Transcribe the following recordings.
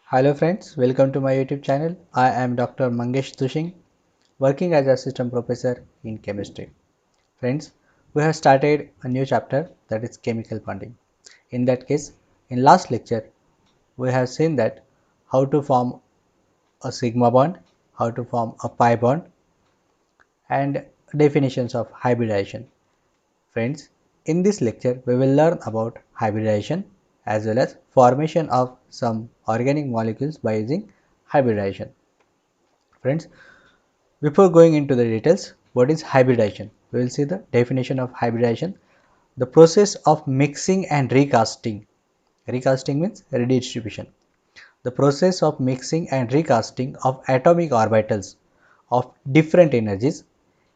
Hello friends, welcome to my YouTube channel. I am Dr. Mangesh Dushing, working as assistant professor in chemistry. Friends, we have started a new chapter, that is chemical bonding. In that case, in last lecture, we have seen that how to form a sigma bond, how to form a pi bond, and definitions of hybridization. Friends, in this lecture, we will learn about hybridization as well as formation of some organic molecules by using hybridization. Friends, before going into the details, what is hybridization? We will see the definition of hybridization. The process of mixing and recasting. Recasting means redistribution. The process of mixing and recasting of atomic orbitals of different energies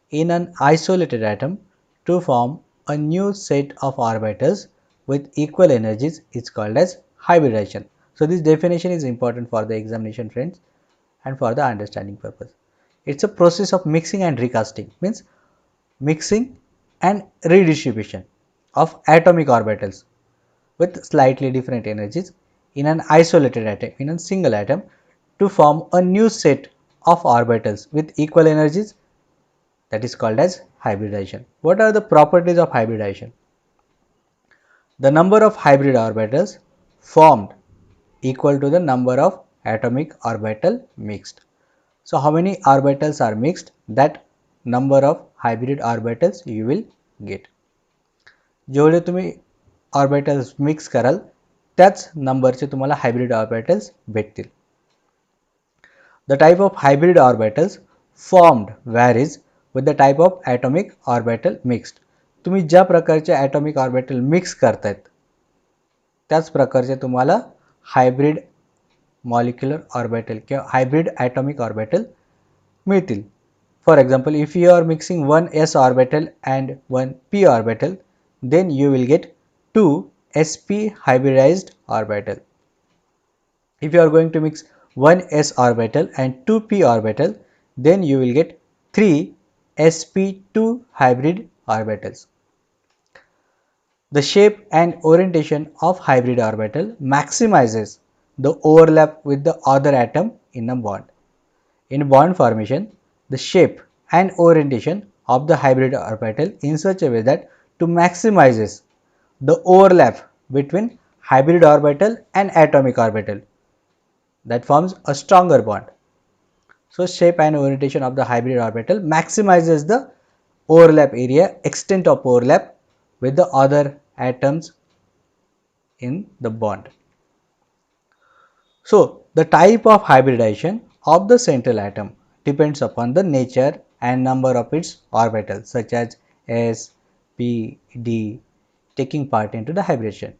in an isolated atom to form a new set of orbitals with equal energies is called as hybridization. So this definition is important for the examination, friends, and for the understanding purpose. It's a process of mixing and recasting, means mixing and redistribution of atomic orbitals with slightly different energies in an isolated atom, in a single atom, to form a new set of orbitals with equal energies, that is called as hybridization. What are the properties of hybridization? The number of hybrid orbitals formed equal to the number of atomic orbital mixed. So how many orbitals are mixed, that number of hybrid orbitals you will get. जेवढे तुम्ही orbitals mix कराल त्याच नंबरचे तुम्हाला hybrid orbitals भेटतील. The type of hybrid orbitals formed varies with the type of atomic orbital mixed. तुम्ही ज्या प्रकारचे atomic orbital mix करतायत त्याच प्रकारचे तुम्हाला हायब्रिड मॉलिक्युलर ऑर्बिटल किंवा हायब्रिड atomic orbital मिळतील. For example, if you are mixing one s orbital and one p orbital, then you will get two sp hybridized orbital. If you are going to mix one s orbital and two p orbital, then you will get three sp2 hybrid orbitals. The shape and orientation of hybrid orbital maximizes the overlap with the other atom in a bond. In bond formation, the shape and orientation of the hybrid orbital in such a way that to maximizes the overlap between hybrid orbital and atomic orbital, that forms a stronger bond. So shape and orientation of the hybrid orbital maximizes the overlap area, extent of overlap with the other atoms in the bond. So the type of hybridization of the central atom depends upon the nature and number of its orbitals, such as s, p, d taking part into the hybridization.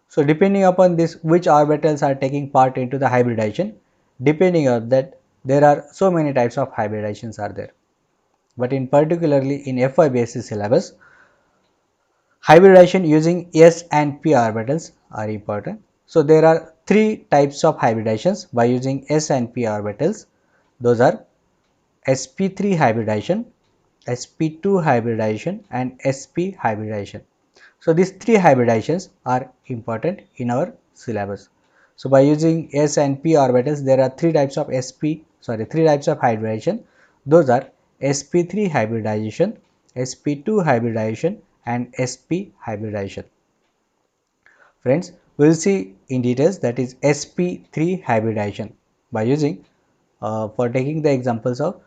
So depending upon this, which orbitals are taking part into the hybridization, depending on that, there are so many types of hybridizations are there. But in particularly in FYBSc syllabus, hybridization using s and p orbitals are important. So there are three types of hybridizations by using s and p orbitals. Those are sp3 hybridization, sp2 hybridization and sp hybridization. So these three hybridizations are important in our syllabus. So by using s and p orbitals, there are three types of hybridization. Those are sp3 hybridization, sp2 hybridization and sp hybridization. Friends, we will see in details, that is sp3 hybridization by using for taking the examples of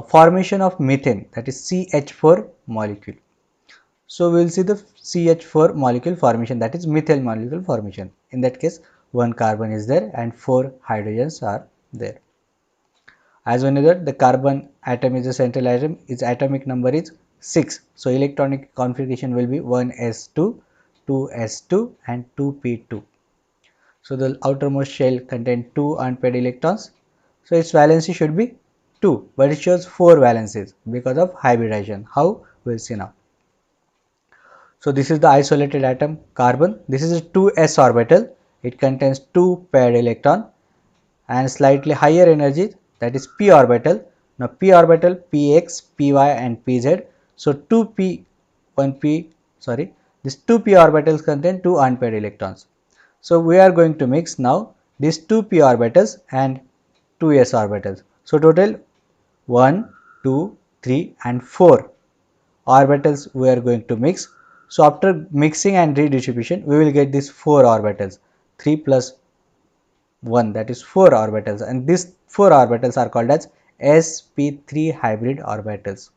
formation of methane, that is CH4 molecule. So we will see the CH4 molecule formation, that is methyl molecule formation. In that case, one carbon is there and four hydrogens are there. As we know that the carbon atom is a central atom, its atomic number is 6. So electronic configuration will be 1s2, 2s2 and 2p2. So the outermost shell contains 2 unpaired electrons. So its valency should be 2, but it shows 4 valencies because of hybridization. How? We will see now. So this is the isolated atom carbon. This is a 2s orbital. It contains 2 paired electron and slightly higher energy, that is p orbital. Now p orbital px, py and pz. So 2p, 1p, these 2p orbitals contain 2 unpaired electrons. So we are going to mix now these two p orbitals and two s orbitals. So total 1, 2, 3 and 4 orbitals we are going to mix. So after mixing and redistribution, we will get these 4 orbitals, 3 plus 1, that is 4 orbitals, and these 4 orbitals are called as sp3 hybrid orbitals.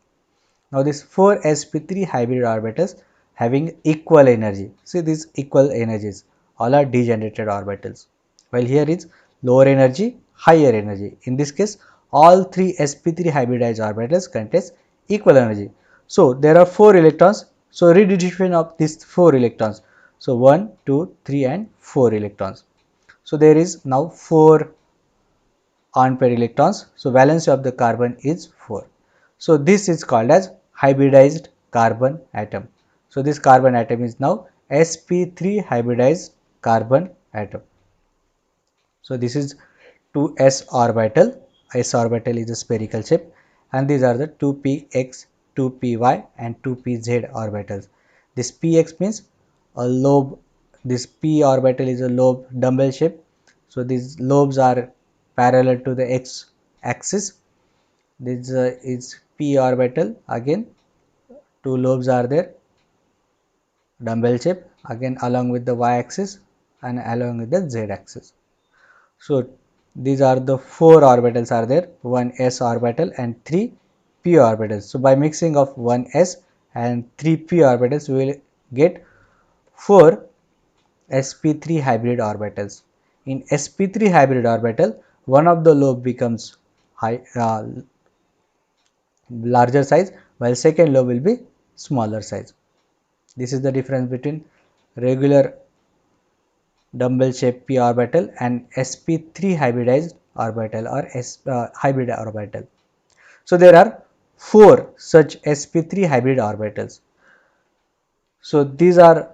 Now these 4 sp3 hybrid orbitals having equal energy. See these equal energies, all are degenerated orbitals. While here is lower energy, higher energy. In this case, all 3 sp3 hybridized orbitals contains equal energy. So there are 4 electrons. So redistribution of these 4 electrons. So 1, 2, 3 and 4 electrons. So there is now 4 unpaired electrons. So valency of the carbon is 4. So this is called as hybridized carbon atom. So this carbon atom is now sp3 hybridized carbon atom. So this is 2s orbital. S orbital is a spherical shape, and these are the 2px, 2py and 2pz orbitals. This px means a lobe. This p orbital is a lobe dumbbell shape. So these lobes are parallel to the x axis. This is p orbital. Again, two lobes are there, dumbbell shape, again along with the y axis and along with the z axis. So these are the 4 orbitals are there, one s orbital and 3 p orbitals. So by mixing of one s and 3 p orbitals, we will get 4 sp3 hybrid orbitals. In sp3 hybrid orbital, one of the lobe becomes larger size, while second lobe will be smaller size. This is the difference between regular dumbbell shaped p orbital and sp3 hybridized orbital or hybrid orbital. So there are 4 such sp3 hybrid orbitals. So these are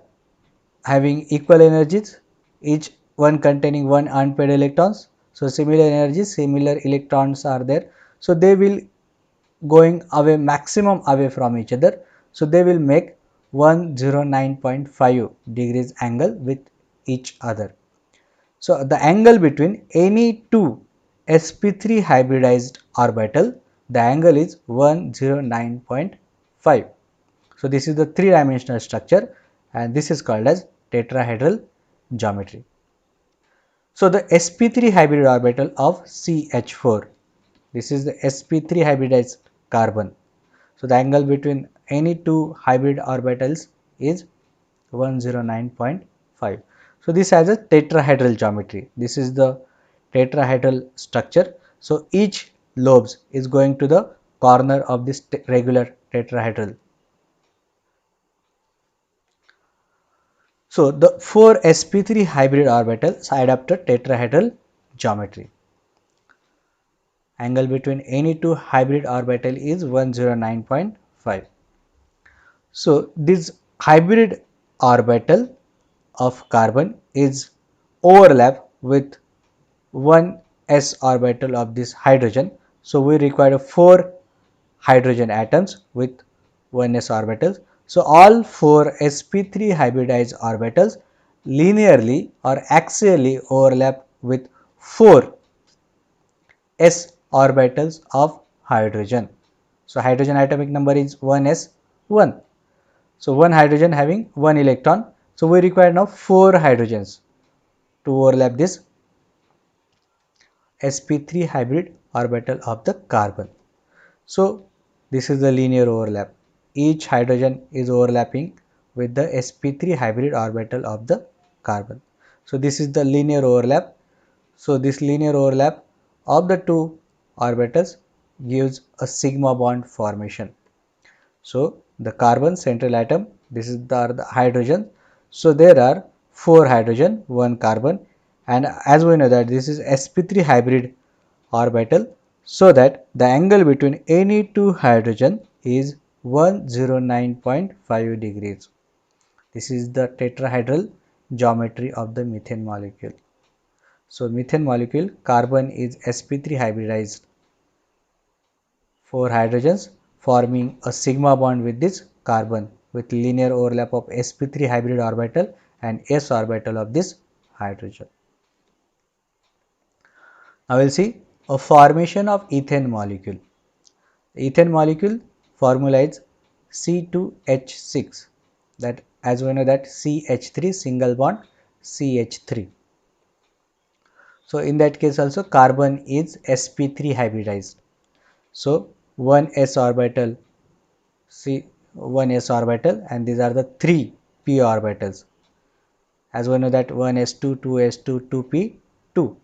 having equal energies, each one containing one unpaired electrons. So similar energies, similar electrons are there. So they will going away, maximum away from each other. So they will make 109.5 degrees angle with each other. So the angle between any two sp3 hybridized orbital, the angle is 109.5. So this is the three-dimensional structure, and this is called as tetrahedral geometry. So the sp3 hybrid orbital of CH4, this is the sp3 hybridized carbon. So the angle between any two hybrid orbitals is 109.5. So this has a tetrahedral geometry. This is the tetrahedral structure. So each lobes is going to the corner of this regular tetrahedral. So the 4 sp3 hybrid orbitals adopt a tetrahedral geometry. Angle between any two hybrid orbital is 109.5. So this hybrid orbital of carbon is overlap with one s orbital of this hydrogen. So we require 4 hydrogen atoms with one s orbitals. So all 4 sp3 hybridized orbitals linearly or axially overlap with 4 s orbitals of hydrogen. So hydrogen atomic number is 1s1. So one hydrogen having one electron. So we require now 4 hydrogens to overlap this sp3 hybrid orbital of the carbon. So this is the linear overlap. Each hydrogen is overlapping with the sp3 hybrid orbital of the carbon. So this is the linear overlap. So this linear overlap of the two orbitals gives a sigma bond formation. So the carbon central atom, this is the hydrogen. So there are 4 hydrogen, 1 carbon, and as we know that this is sp3 hybrid orbital, so that the angle between any two hydrogen is 109.5 degrees. This is the tetrahedral geometry of the methane molecule. So methane molecule, carbon is sp3 hybridized 4 hydrogens forming a sigma bond with this carbon with linear overlap of sp3 hybrid orbital and s orbital of this hydrogen. Now we'll see a formation of ethane molecule. The ethane molecule formula is C2H6, that as we know that CH3 single bond CH3. So in that case also carbon is sp3 hybridized. So one s orbital, C one s orbital, and these are the three p orbitals. As we know that 1s2, 2s2, 2p, 2.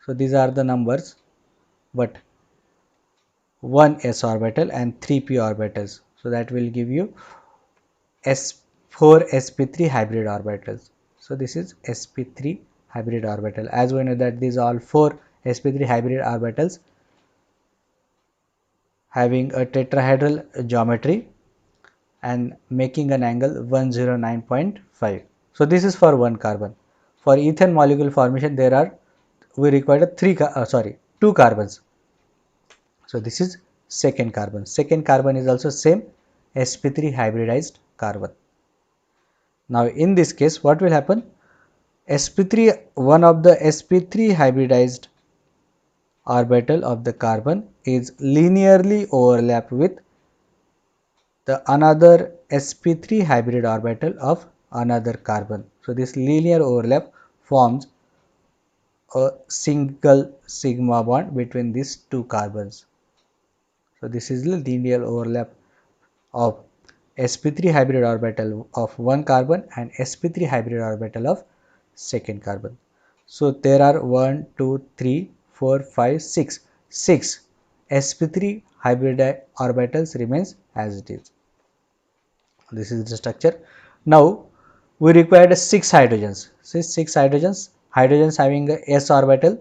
So these are the numbers, but one s orbital and 3p orbitals. So that will give you S4 sp3 hybrid orbitals. So this is sp3 hybrid orbital. As we know that these all four sp3 hybrid orbitals having a tetrahedral geometry and making an angle 109.5. So this is for one carbon. For ethane molecule formation, we require two carbons. So this is second carbon. Second carbon is also same sp3 hybridized carbon. Now in this case, what will happen? sp3, one of the sp3 hybridized orbital of the carbon is linearly overlapped with the another sp3 hybrid orbital of another carbon. So this linear overlap forms a single sigma bond between these two carbons. So this is the linear overlap of sp3 hybrid orbital of one carbon and sp3 hybrid orbital of second carbon. So there are 1, 2, 3, 4, 5, 6. 6 sp3 hybrid orbitals remains as it is. This is the structure. Now we required 6 hydrogens. See 6 hydrogens. Hydrogens having a s orbital.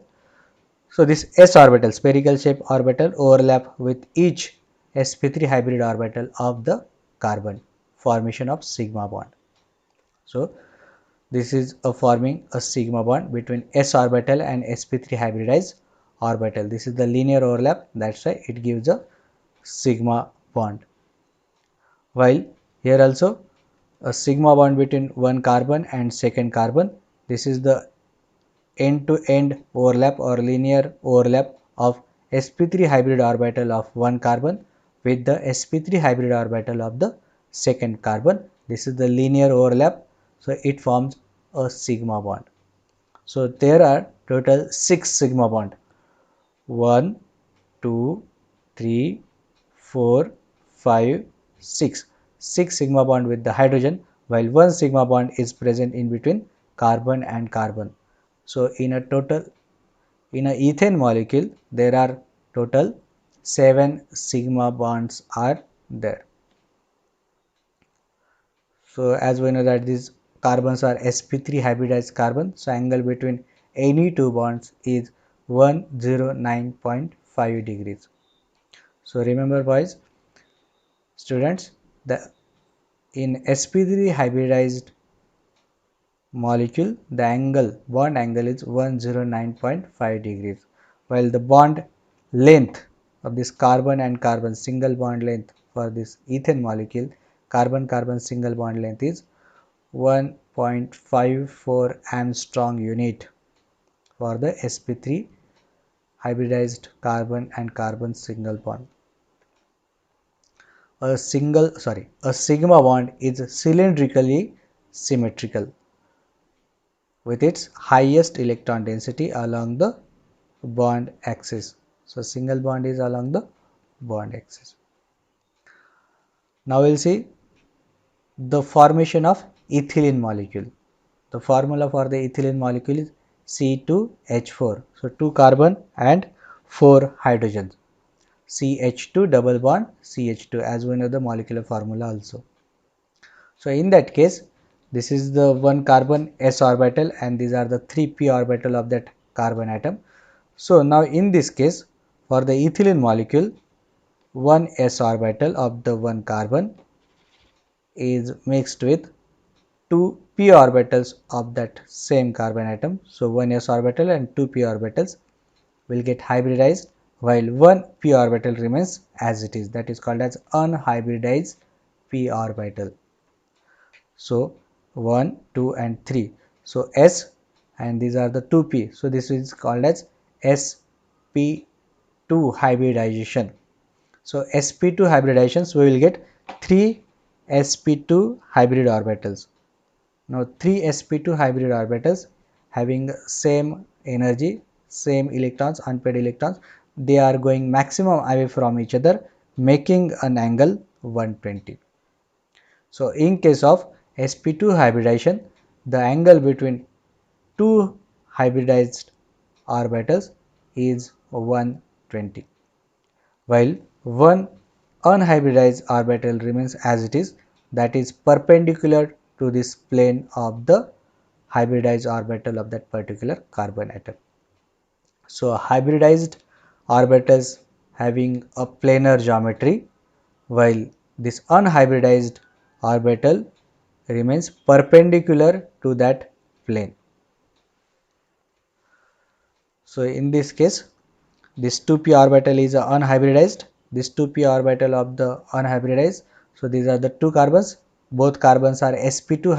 So this s orbital, spherical shape orbital, overlap with each sp3 hybrid orbital of the carbon, formation of sigma bond. So this is forming a sigma bond between s orbital and sp3 hybridized orbital. This is the linear overlap, that's why it gives a sigma bond. While here also a sigma bond between one carbon and second carbon. This is the end-to-end overlap or linear overlap of sp3 hybrid orbital of one carbon with the sp3 hybrid orbital of the second carbon. This is the linear overlap, so it forms a sigma bond. So there are total 6 sigma bond: 1, 2, 3, 4, 5, 6. 6 sigma bond with the hydrogen, while 1 sigma bond is present in between carbon and carbon. So in a ethane molecule, there are total 7 sigma bonds are there. So as we know that these carbons are sp3 hybridized carbon, so angle between any two bonds is 109.5 degrees. So remember boys, students, the in sp3 hybridized molecule, the bond angle is 109.5 degrees, while the bond length of this carbon and carbon single bond length for this ethane molecule, carbon carbon single bond length is 1.54 Armstrong unit for the sp3 hybridized carbon and carbon single bond. A sigma bond is cylindrically symmetrical with its highest electron density along the bond axis. So single bond is along the bond axis. Now we will see the formation of ethylene molecule. The formula for the ethylene molecule is C2H4. So 2 carbon and 4 hydrogens. CH2 double bond CH2, as we know the molecular formula also. So in that case, this is the one carbon s orbital and these are the 3p orbital of that carbon atom. So now in this case, for the ethylene molecule, one s orbital of the one carbon is mixed with two p orbitals of that same carbon atom. So one s orbital and two p orbitals will get hybridized, while one p orbital remains as it is. That is called as unhybridized p orbital. So 1, 2 and 3. So S and these are the 2p. So this is called as sp2 hybridization. So sp2 hybridizations, we will get 3 sp2 hybrid orbitals. Now 3 sp2 hybrid orbitals having same energy, same electrons, unpaired electrons, they are going maximum away from each other, making an angle 120. So in case of sp2 hybridization, the angle between two hybridized orbitals is 120, while one unhybridized orbital remains as it is, that is perpendicular to this plane of the hybridized orbital of that particular carbon atom. So hybridized orbitals having a planar geometry, while this unhybridized orbital remains perpendicular to that plane. So in this case, this 2p orbital is unhybridized, this 2p orbital of the unhybridized. So these are the two carbons, both carbons are sp2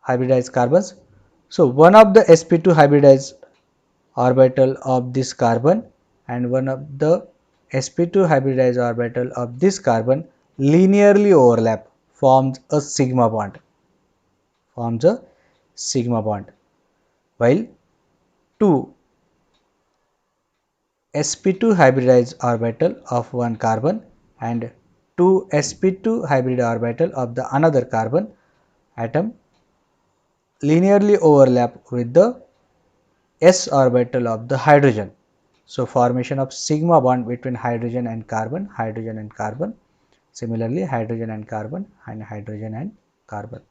hybridized carbons. So one of the sp2 hybridized orbital of this carbon and one of the sp2 hybridized orbital of this carbon linearly overlap, forms a sigma bond, while two sp2 hybridized orbital of one carbon and two sp2 hybrid orbital of the another carbon atom linearly overlap with the s orbital of the hydrogen. So formation of sigma bond between hydrogen and carbon, similarly hydrogen and carbon and hydrogen and carbon.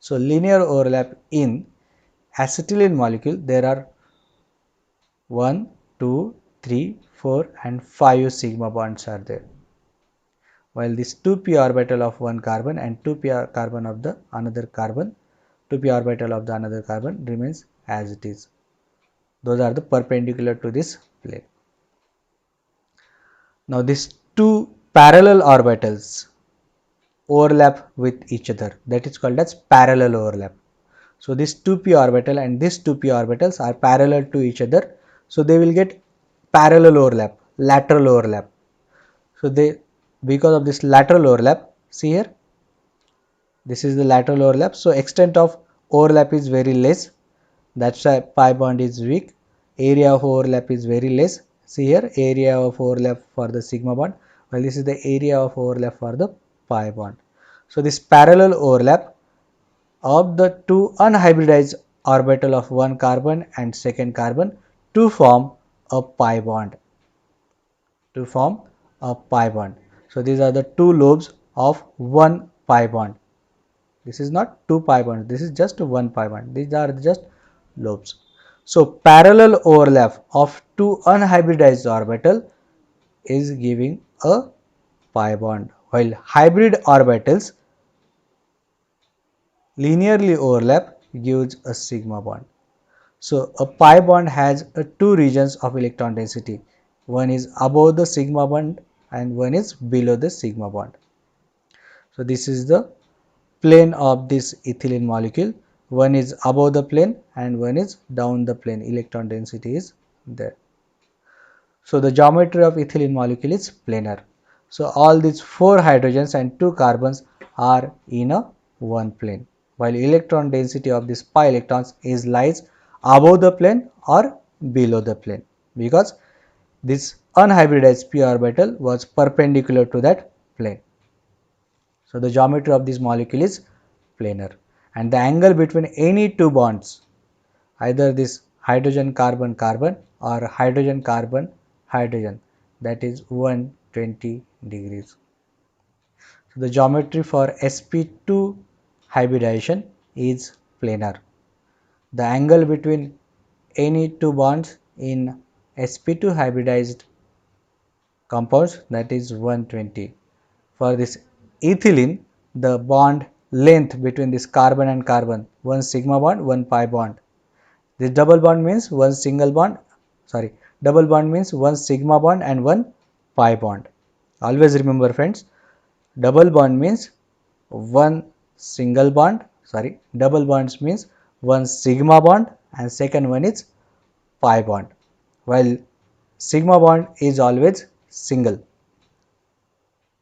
So linear overlap in acetylene molecule, there are 1, 2, 3, 4 and 5 sigma bonds are there, while this 2p orbital of one carbon and 2p carbon of the another carbon, 2p orbital of the another carbon remains as it is. Those are the perpendicular to this plane. Now these two parallel orbitals overlap with each other, that is called as parallel overlap. So this 2p orbital and this 2p orbitals are parallel to each other, so they will get parallel overlap, lateral overlap. So they, because of this lateral overlap, see here, this is the lateral overlap. So extent of overlap is very less, that's why pi bond is weak. Area of overlap is very less. See here, area of overlap for the sigma bond, while this is the area of overlap for the pi bond. So this parallel overlap of the two unhybridized orbital of one carbon and second carbon to form a pi bond. So these are the two lobes of one pi bond. This is not two pi bonds, this is just one pi bond. These are just lobes. So parallel overlap of two unhybridized orbital is giving a pi bond, while hybrid orbitals linearly overlap gives a sigma bond. So a pi bond has two regions of electron density. One is above the sigma bond and one is below the sigma bond. So this is the plane of this ethylene molecule. One is above the plane and one is down the plane. Electron density is there. So the geometry of ethylene molecule is planar. So all these 4 hydrogens and 2 carbons are in a one plane, while electron density of these pi electrons is lies above the plane or below the plane, because this unhybridized p orbital was perpendicular to that plane. So the geometry of this molecule is planar, and the angle between any two bonds, either this hydrogen carbon carbon or hydrogen carbon hydrogen, that is 120 degrees. So the geometry for sp2 hybridization is planar. The angle between any two bonds in sp2 hybridized compounds, that is 120. For this ethylene, the bond length between this carbon and carbon, one sigma bond, one pi bond. This double bond means one sigma bond and one pi bond. Always remember friends, double bond means one single bond, double bonds means one sigma bond and second one is pi bond, while sigma bond is always single.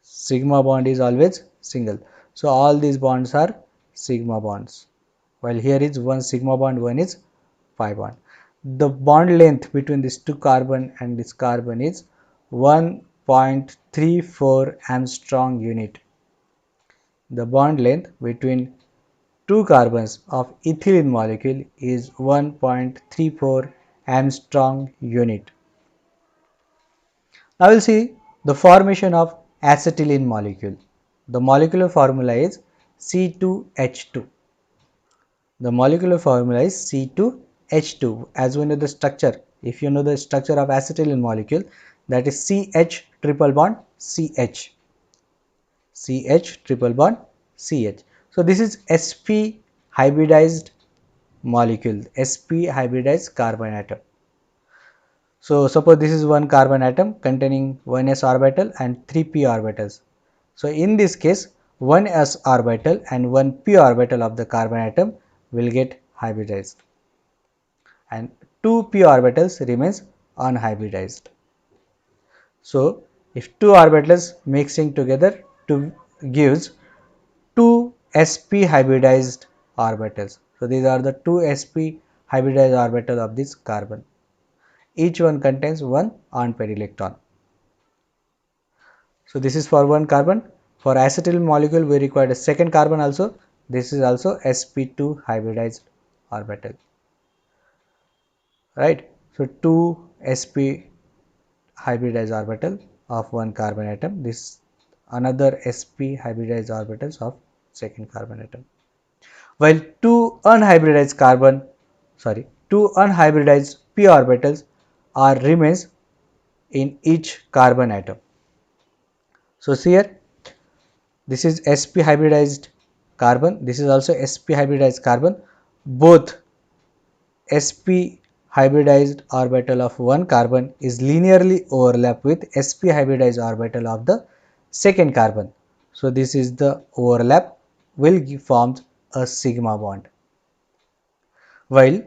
Sigma bond is always single. So all these bonds are sigma bonds, while here is one sigma bond, one is pi bond. The bond length between this two carbon and this carbon is 1.34 Armstrong unit. The bond length between two carbons of ethylene molecule is 1.34 Armstrong unit. Now we will see the formation of acetylene molecule. The molecular formula is C2H2. The molecular formula is C2H2. As we know the structure, if you know the structure of acetylene molecule, that is CH triple bond CH. CH triple bond CH. So this is sp hybridized molecule, sp hybridized carbon atom. So suppose this is one carbon atom containing one s orbital and three p orbitals. So in this case, one s orbital and one p orbital of the carbon atom will get hybridized, and two p orbitals remains unhybridized. So if two orbitals mixing together to gives two sp hybridized orbitals. So these are the two sp hybridized orbital of this carbon. Each one contains one unpaired electron. So this is for one carbon. For acetylene molecule we require a second carbon also. This is also sp2 hybridized orbital. Right. So two sp hybridized orbital of one carbon atom. This another sp hybridized orbitals of second carbon atom. While two unhybridized p orbitals are remains in each carbon atom. So here this is sp hybridized carbon, this is also sp hybridized carbon. Both sp hybridized orbital of one carbon is linearly overlap with sp hybridized orbital of the second carbon. So this is the overlap will form a sigma bond. While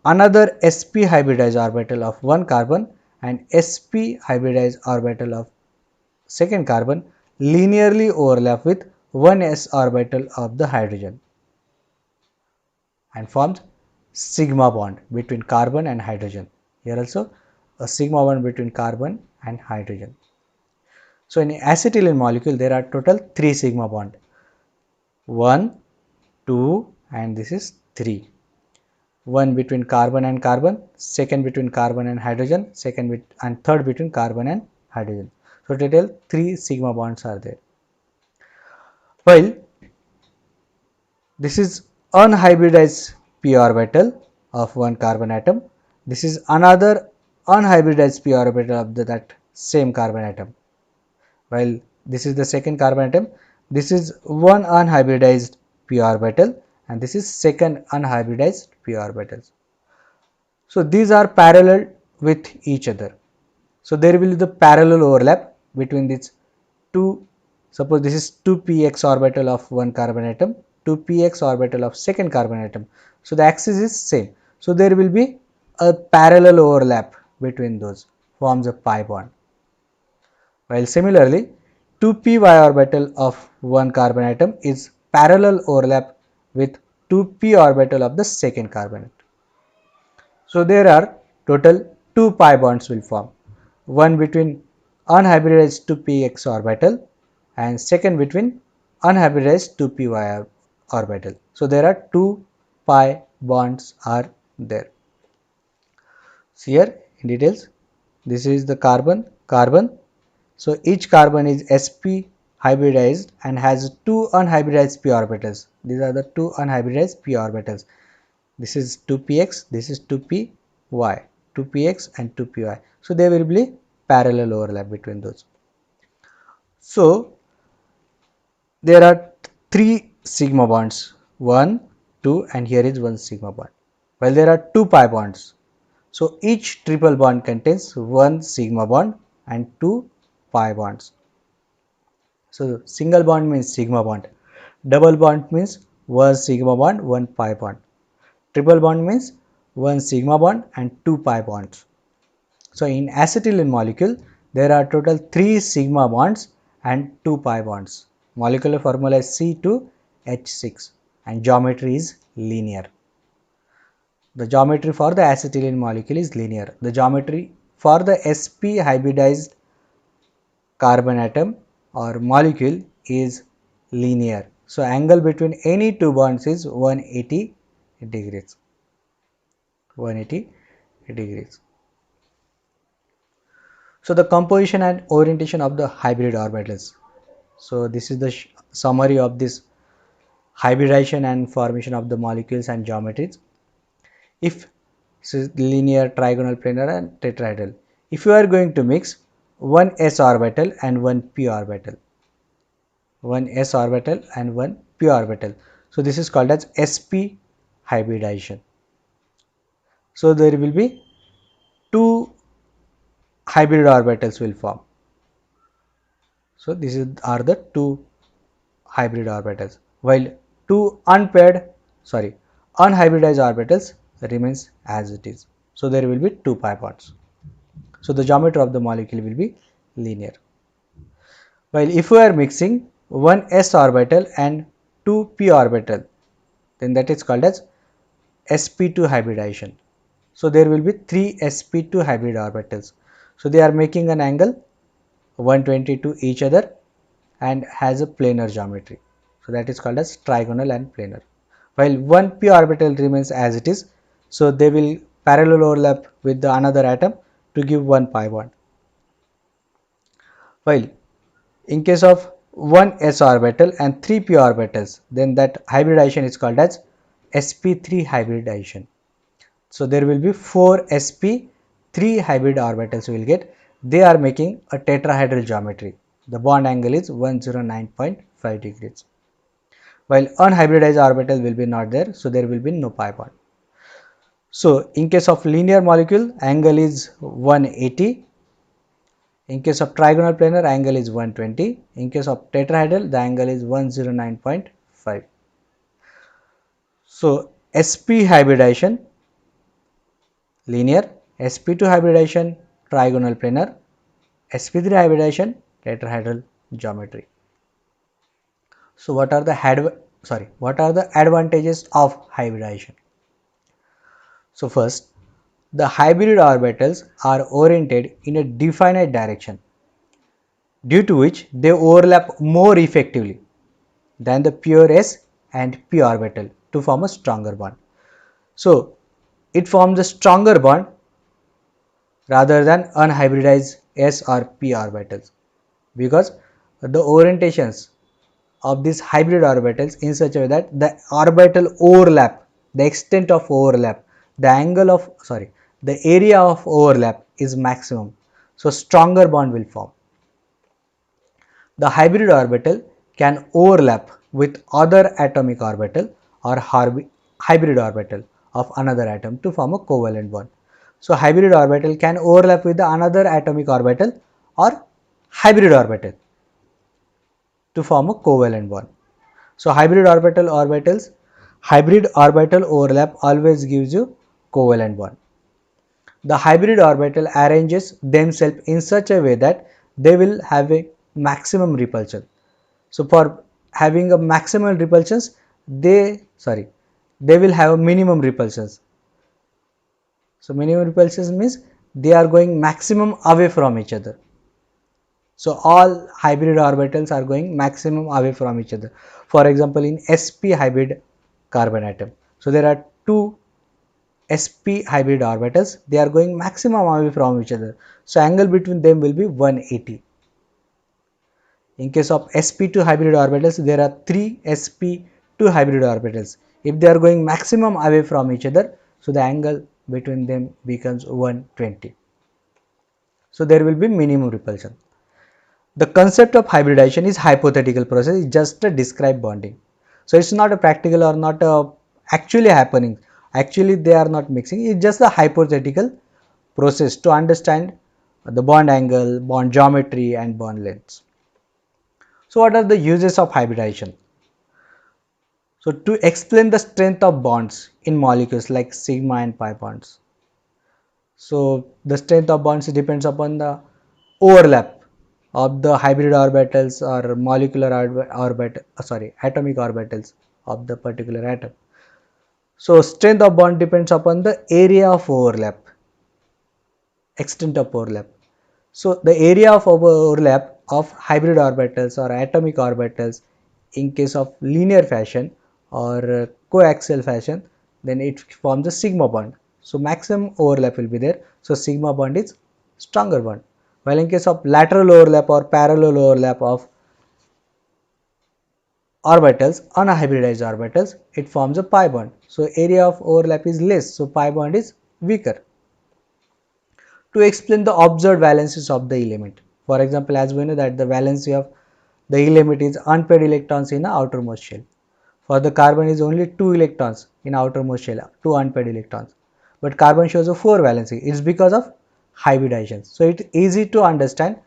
another sp hybridized orbital of one carbon and sp hybridized orbital of second carbon linearly overlap with one s orbital of the hydrogen and forms sigma bond between carbon and hydrogen. Here also a sigma bond between carbon and hydrogen. So in acetylene molecule there are total 3 sigma bond, 1, 2 and this is 3. One between carbon and carbon, second between carbon and hydrogen, and third between carbon and hydrogen. So total 3 sigma bonds are there. While this is unhybridized p orbital of one carbon atom, this is another unhybridized p orbital of that same carbon atom. While this is the second carbon atom, this is one unhybridized p orbital and this is second unhybridized p orbital. So these are parallel with each other. So there will be the parallel overlap between these two. Suppose this is 2px orbital of one carbon atom, 2px orbital of second carbon atom. So the axis is same. So there will be a parallel overlap between those, forms a pi bond. While similarly 2py orbital of one carbon atom is parallel overlap with 2p orbital of the second carbon atom. So there are total 2 pi bonds will form, one between unhybridized 2px orbital and second between unhybridized 2py orbital. So there are 2 pi bonds are there. So here in details, this is the carbon. So each carbon is sp hybridized and has 2 unhybridized p orbitals. These are the 2 unhybridized p orbitals. This is 2px, this is 2py, 2px and 2py. So there will be parallel overlap between those. So there are 3 sigma bonds, 1, 2 and here is 1 sigma bond. While there are 2 pi bonds. So each triple bond contains 1 sigma bond and 2 pi bonds. So single bond means sigma bond, double bond means 1 sigma bond, 1 pi bond. Triple bond means one sigma bond and 2 pi bonds. So in acetylene molecule, there are total 3 sigma bonds and 2 pi bonds. Molecular formula is C2H6 and geometry is linear. The geometry for the acetylene molecule is linear. The geometry for the sp hybridized carbon atom or molecule is linear. So angle between any two bonds is 180 degrees. 180 degrees. So the composition and orientation of the hybrid orbitals. So this is the summary of this hybridization and formation of the molecules and geometries. If linear, trigonal, planar and tetrahedral. If you are going to mix one s orbital and one p orbital, one s orbital and one p orbital. So this is called as sp hybridization. So there will be two hybrid orbitals will form. So these are the two hybrid orbitals, while two unhybridized orbitals remains as it is. So there will be 2 pi bonds. So the geometry of the molecule will be linear. While if we are mixing one s orbital and two p orbital, then that is called as sp2 hybridization. So there will be 3 sp2 hybrid orbitals. So they are making an angle 120 to each other and has a planar geometry. So that is called as trigonal and planar. While one p orbital remains as it is, so they will parallel overlap with the another atom to give one pi bond. While in case of one s orbital and 3 p orbitals, then that hybridization is called as sp3 hybridization. So there will be 4 sp3 hybrid orbitals we will get. They are making a tetrahedral geometry. The bond angle is 109.5 degrees. While unhybridized orbital will be not there, so there will be no pi bond. So in case of linear molecule, angle is 180. In case of trigonal planar, angle is 120. In case of tetrahedral, the angle is 109.5. So sp hybridization linear, sp2 hybridization trigonal planar, sp3 hybridization tetrahedral geometry. So what are the advantages of hybridization? So first, the hybrid orbitals are oriented in a definite direction, due to which they overlap more effectively than the pure s and p orbital to form a stronger bond. So it forms a stronger bond rather than unhybridized s or p orbitals, because the orientations of these hybrid orbitals in such a way that the orbital overlap, the extent of overlap, the area of overlap is maximum. So stronger bond will form. The hybrid orbital can overlap with other atomic orbital or hybrid orbital of another atom to form a covalent bond. So hybrid orbital can overlap with another atomic orbital or hybrid orbital to form a covalent bond. So hybrid orbital overlap always gives you covalent bond. The hybrid orbital arranges themselves in such a way that they will have a maximum repulsion. So for having a maximal repulsions, they will have a minimum repulsions. So minimum repulsions means they are going maximum away from each other. So all hybrid orbitals are going maximum away from each other. For example, in sp hybrid carbon atom, so there are two sp hybrid orbitals, they are going maximum away from each other. So angle between them will be 180. In case of sp2 hybrid orbitals, there are 3 sp2 hybrid orbitals. If they are going maximum away from each other, so the angle between them becomes 120. So there will be minimum repulsion. The concept of hybridization is hypothetical process, it's just a described bonding. So it's not a practical or not actually happening. Actually they are not mixing, it's just a hypothetical process to understand the bond angle, bond geometry and bond lengths. So what are the uses of hybridization? So to explain the strength of bonds in molecules like sigma and pi bonds. So the strength of bonds depends upon the overlap of the hybrid orbitals or molecular atomic orbitals of the particular atom. So strength of bond depends upon the area of overlap, extent of overlap. So the area of overlap of hybrid orbitals or atomic orbitals in case of linear fashion or coaxial fashion, then it forms a sigma bond. So maximum overlap will be there. So sigma bond is stronger bond. While in case of lateral overlap or parallel overlap of orbitals on a hybridized orbitals, it forms a pi bond. So area of overlap is less. So pi bond is weaker. To explain the observed valencies of the element. For example, as we know that the valency of the element is unpaired electrons in the outermost shell. For the carbon is only 2 electrons in outermost shell, 2 unpaired electrons. But carbon shows a 4 valency. It's because of hybridization. So it's easy to understand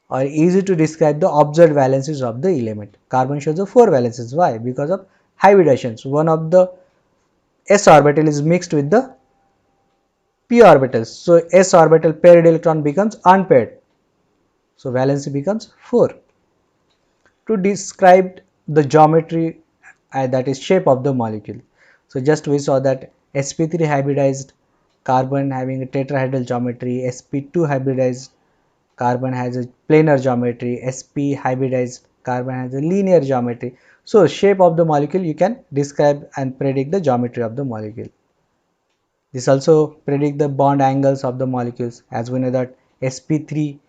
or easy to describe the observed valencies of the element. Carbon shows a 4 valencies. Why? Because of hybridations. One of the s orbital is mixed with the p orbitals. So s orbital paired electron becomes unpaired. So valency becomes 4. To describe the geometry that is shape of the molecule. So just we saw that sp3 hybridized carbon having a tetrahedral geometry, sp2 hybridized carbon has a planar geometry, sp hybridized carbon has a linear geometry. So shape of the molecule you can describe and predict the geometry of the molecule. This also predict the bond angles of the molecules, as we know that sp3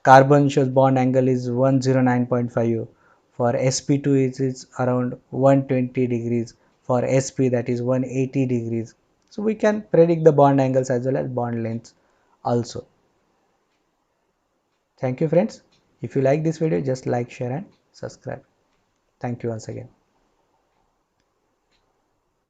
carbon shows bond angle is 109.5. For sp2 it is around 120 degrees. For sp that is 180 degrees. So we can predict the bond angles as well as bond lengths also. Thank you friends. If you like this video, just like, share and subscribe. Thank you once again.